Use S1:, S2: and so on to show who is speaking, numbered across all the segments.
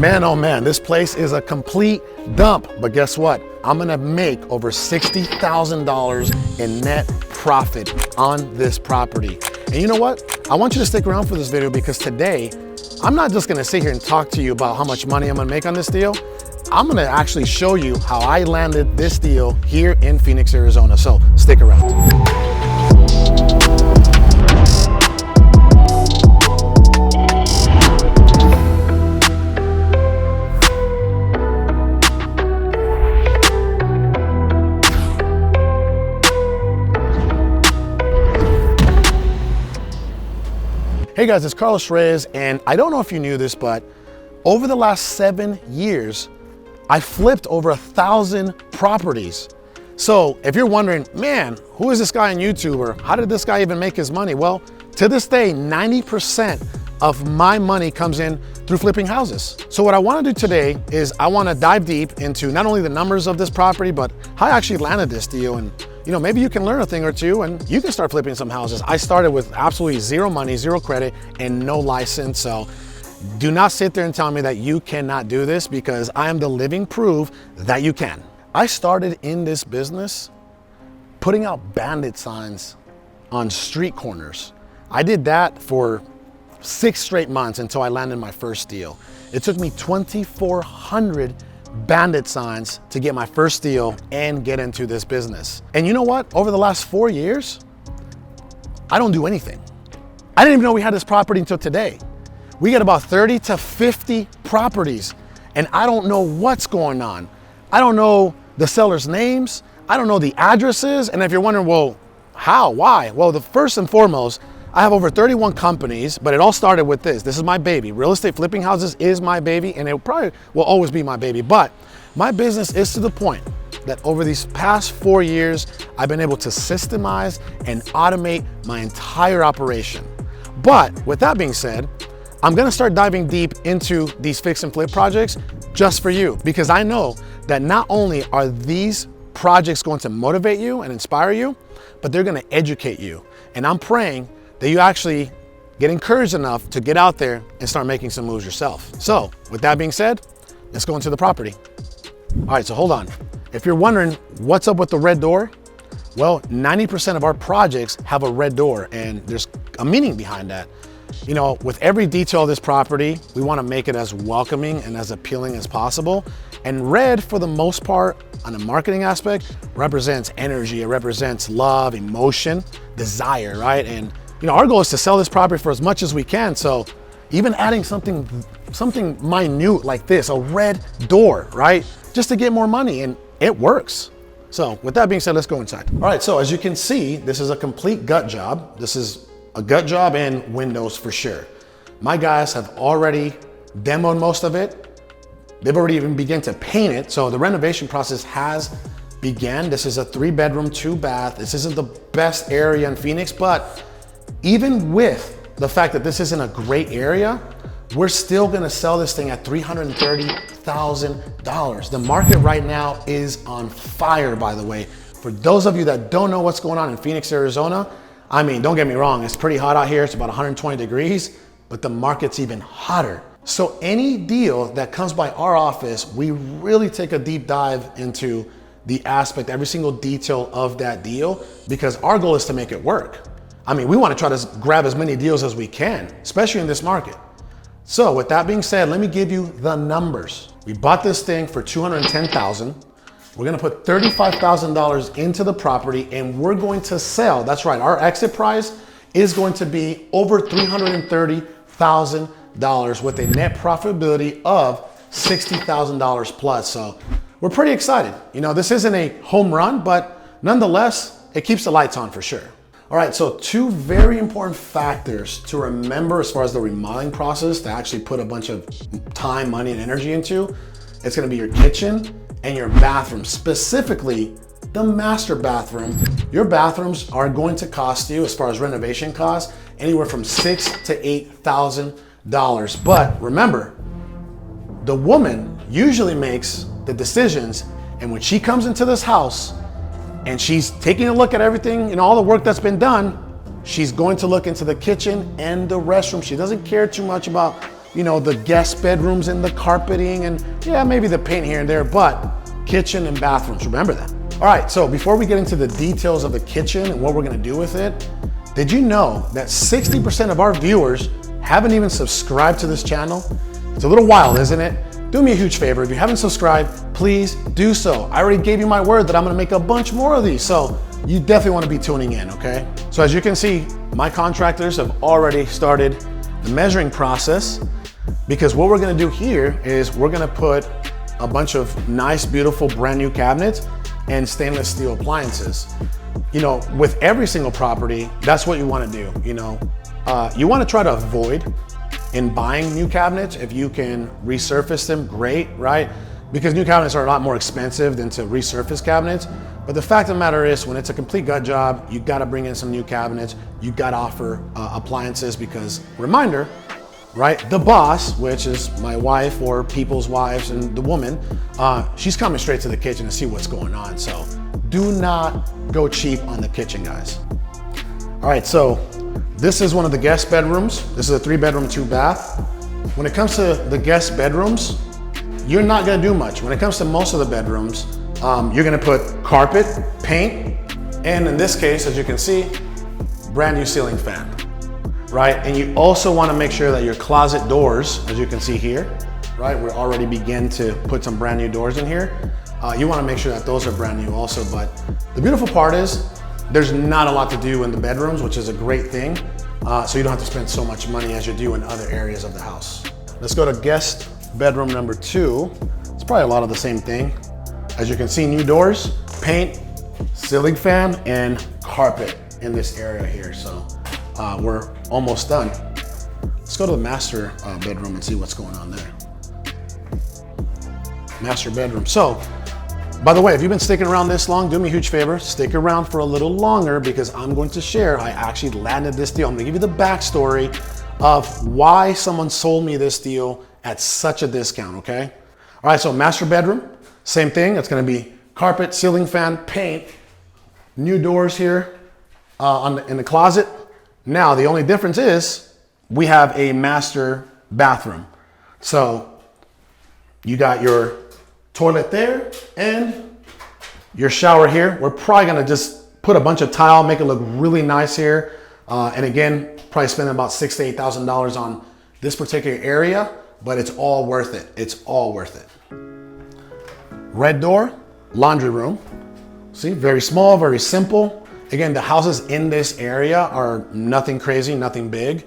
S1: Man, oh man, this place is a complete dump. But guess what? I'm gonna make over $60,000 in net profit on this property. And you know what? I want you to stick around for this video because today, I'm not just gonna sit here and talk to you about how much money I'm gonna make on this deal. I'm gonna actually show you how I landed this deal here in Phoenix, Arizona. So stick around. Hey guys, it's Carlos Reyes, and I don't know if you knew this, but over the last 7 years, I flipped over 1,000 properties. So if you're wondering, man, who is this guy on YouTube, or how did this guy even make his money? Well, to this day, 90% of my money comes in through flipping houses. So what I want to do today is I want to dive deep into not only the numbers of this property, but how I actually landed this deal. And you know, maybe you can learn a thing or two and you can start flipping some houses. I started with absolutely zero money, zero credit, and no license. So do not sit there and tell me that you cannot do this, because I am the living proof that you can. I started in this business putting out bandit signs on street corners. I did that for 6 straight months until I landed my first deal. It took me 2,400 bandit signs to get my first deal and get into this business. And you know what? Over the last 4 years, I don't do anything. I didn't even know we had this property until today. We get about 30 to 50 properties, and I don't know what's going on. I don't know the seller's names. I don't know the addresses. And if you're wondering, well, how, why? Well, the first and foremost, I have over 31 companies, but it all started with this. This is my baby. Real estate flipping houses is my baby, and it probably will always be my baby. But my business is to the point that over these past 4 years, I've been able to systemize and automate my entire operation. But with that being said, I'm gonna start diving deep into these fix and flip projects just for you, because I know that not only are these projects going to motivate you and inspire you, but they're gonna educate you. And I'm praying that you actually get encouraged enough to get out there and start making some moves yourself. So with that being said, let's go into the property. All right, so hold on. If you're wondering what's up with the red door, well, 90% of our projects have a red door, and there's a meaning behind that. You know, with every detail of this property, we want to make it as welcoming and as appealing as possible. And red, for the most part, on a marketing aspect, represents energy. It represents love, emotion, desire, right? And you know, our goal is to sell this property for as much as we can. So even adding something minute like this, a red door, right? Just to get more money, and it works. So with that being said, let's go inside. All right, so as you can see, this is a complete gut job. This is a gut job and windows for sure. My guys have already demoed most of it. They've already even begun to paint it. So the renovation process has began. This is a 3-bedroom, 2-bath. This isn't the best area in Phoenix, but even with the fact that this isn't a great area, we're still gonna sell this thing at $330,000. The market right now is on fire, by the way. For those of you that don't know what's going on in Phoenix, Arizona, I mean, don't get me wrong, it's pretty hot out here. It's about 120 degrees, but the market's even hotter. So any deal that comes by our office, we really take a deep dive into the aspect, every single detail of that deal, because our goal is to make it work. I mean, we want to try to grab as many deals as we can, especially in this market. So with that being said, let me give you the numbers. We bought this thing for $210,000. We're gonna put $35,000 into the property, and we're going to sell. That's right, our exit price is going to be over $330,000 with a net profitability of $60,000 plus. So we're pretty excited. You know, this isn't a home run, but nonetheless, it keeps the lights on for sure. All right, so 2 very important factors to remember as far as the remodeling process to actually put a bunch of time, money, and energy into. It's gonna be your kitchen and your bathroom, specifically the master bathroom. Your bathrooms are going to cost you, as far as renovation costs, anywhere from $6,000 to $8,000. But remember, the woman usually makes the decisions, and when she comes into this house, and she's taking a look at everything and all the work that's been done, she's going to look into the kitchen and the restroom. She doesn't care too much about, you know, the guest bedrooms and the carpeting and yeah, maybe the paint here and there, but kitchen and bathrooms, remember that. All right, so before we get into the details of the kitchen and what we're gonna do with it, did you know that 60% of our viewers haven't even subscribed to this channel? It's a little wild, isn't it? Do me a huge favor, if you haven't subscribed, please do so. I already gave you my word that I'm gonna make a bunch more of these, so you definitely wanna be tuning in, okay? So as you can see, my contractors have already started the measuring process, because what we're gonna do here is we're gonna put a bunch of nice, beautiful, brand new cabinets and stainless steel appliances. You know, with every single property, that's what you wanna do, you know? You wanna try to avoid in buying new cabinets. If you can resurface them, great, right? Because new cabinets are a lot more expensive than to resurface cabinets. But the fact of the matter is, when it's a complete gut job, you gotta bring in some new cabinets. You gotta offer appliances because, reminder, right? The boss, which is my wife or people's wives and the woman, she's coming straight to the kitchen to see what's going on. So do not go cheap on the kitchen, guys. All right, so this is one of the guest bedrooms. This is a 3-bedroom, 2-bath. When it comes to the guest bedrooms, you're not gonna do much. When it comes to most of the bedrooms, you're gonna put carpet, paint, and in this case, as you can see, brand new ceiling fan, right? And you also wanna make sure that your closet doors, as you can see here, right? We're already begin to put some brand new doors in here. You wanna make sure that those are brand new also, but the beautiful part is, there's not a lot to do in the bedrooms, which is a great thing. So you don't have to spend so much money as you do in other areas of the house. Let's go to guest bedroom number 2. It's probably a lot of the same thing. As you can see, new doors, paint, ceiling fan, and carpet in this area here. So we're almost done. Let's go to the master bedroom and see what's going on there. Master bedroom. So, by the way, if you've been sticking around this long, do me a huge favor, stick around for a little longer because I'm going to share, I actually landed this deal. I'm gonna give you the backstory of why someone sold me this deal at such a discount, okay? All right, so master bedroom, same thing. It's gonna be carpet, ceiling fan, paint, new doors here in the closet. Now, the only difference is we have a master bathroom. So you got your toilet there and your shower here. We're probably gonna just put a bunch of tile, make it look really nice here. And again, probably spending about $6,000 to $8,000 on this particular area, but it's all worth it. It's all worth it. Red door, laundry room. See, very small, very simple. Again, the houses in this area are nothing crazy, nothing big.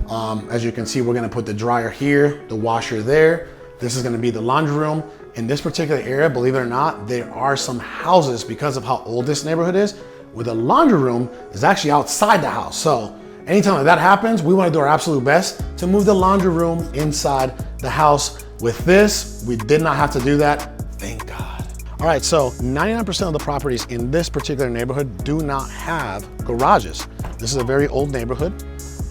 S1: As you can see, we're gonna put the dryer here, the washer there. This is gonna be the laundry room. In this particular area, believe it or not, there are some houses, because of how old this neighborhood is, where the laundry room is actually outside the house. So anytime like that happens, we wanna do our absolute best to move the laundry room inside the house. With this, we did not have to do that, thank God. All right, so 99% of the properties in this particular neighborhood do not have garages. This is a very old neighborhood.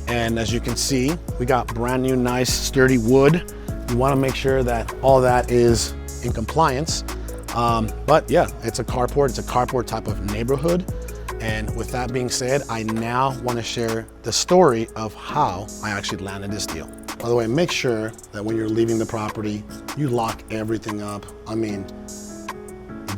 S1: And as you can see, we got brand new, nice, sturdy wood. You wanna make sure that all that is in compliance. But yeah, it's a carport type of neighborhood. And with that being said, I now want to share the story of how I actually landed this deal. By the way, make sure that when you're leaving the property, you lock everything up. I mean,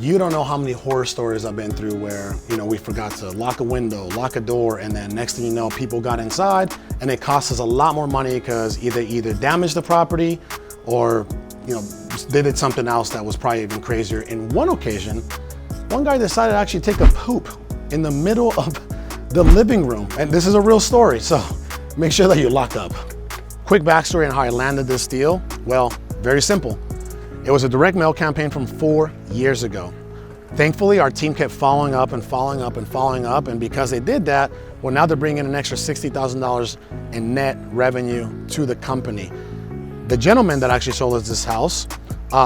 S1: you don't know how many horror stories I've been through where, you know, we forgot to lock a window, lock a door, and then next thing you know, people got inside and it cost us a lot more money because either damaged the property or, you know, they did something else that was probably even crazier. In one occasion, one guy decided to actually take a poop in the middle of the living room. And this is a real story, so make sure that you lock up. Quick backstory on how I landed this deal. Well, very simple. It was a direct mail campaign from 4 years ago. Thankfully, our team kept following up and following up and following up. And because they did that, well, now they're bringing in an extra $60,000 in net revenue to the company. The gentleman that actually sold us this house,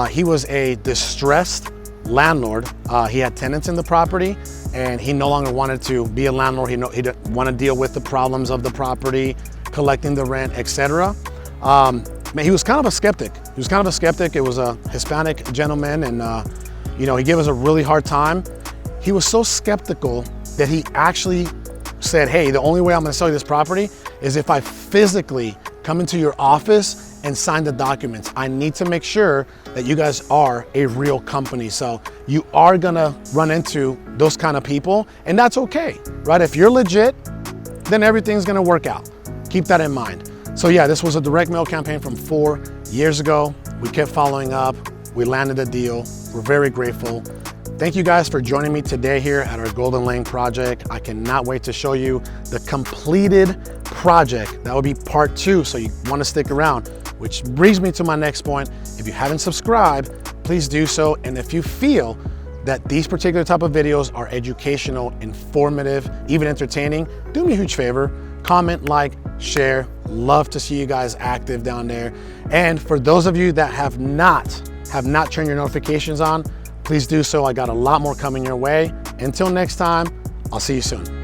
S1: he was a distressed landlord. He had tenants in the property and he no longer wanted to be a landlord. He didn't want to deal with the problems of the property, collecting the rent, etc. He was kind of a skeptic. It was a Hispanic gentleman and you know, he gave us a really hard time. He was so skeptical that he actually said, hey, the only way I'm gonna sell you this property is if I physically come into your office and sign the documents. I need to make sure that you guys are a real company. So you are gonna run into those kind of people, and that's okay, right? If you're legit, then everything's gonna work out. Keep that in mind. So yeah, this was a direct mail campaign from 4 years ago. We kept following up. We landed a deal. We're very grateful. Thank you guys for joining me today here at our Golden Lane project. I cannot wait to show you the completed project. That will be part 2, so you want to stick around, which brings me to my next point. If you haven't subscribed, please do so. And if you feel that these particular type of videos are educational, informative, even entertaining, do me a huge favor, comment, like, share. Love to see you guys active down there. And for those of you that have not turned your notifications on, please do so. I got a lot more coming your way. Until next time, I'll see you soon.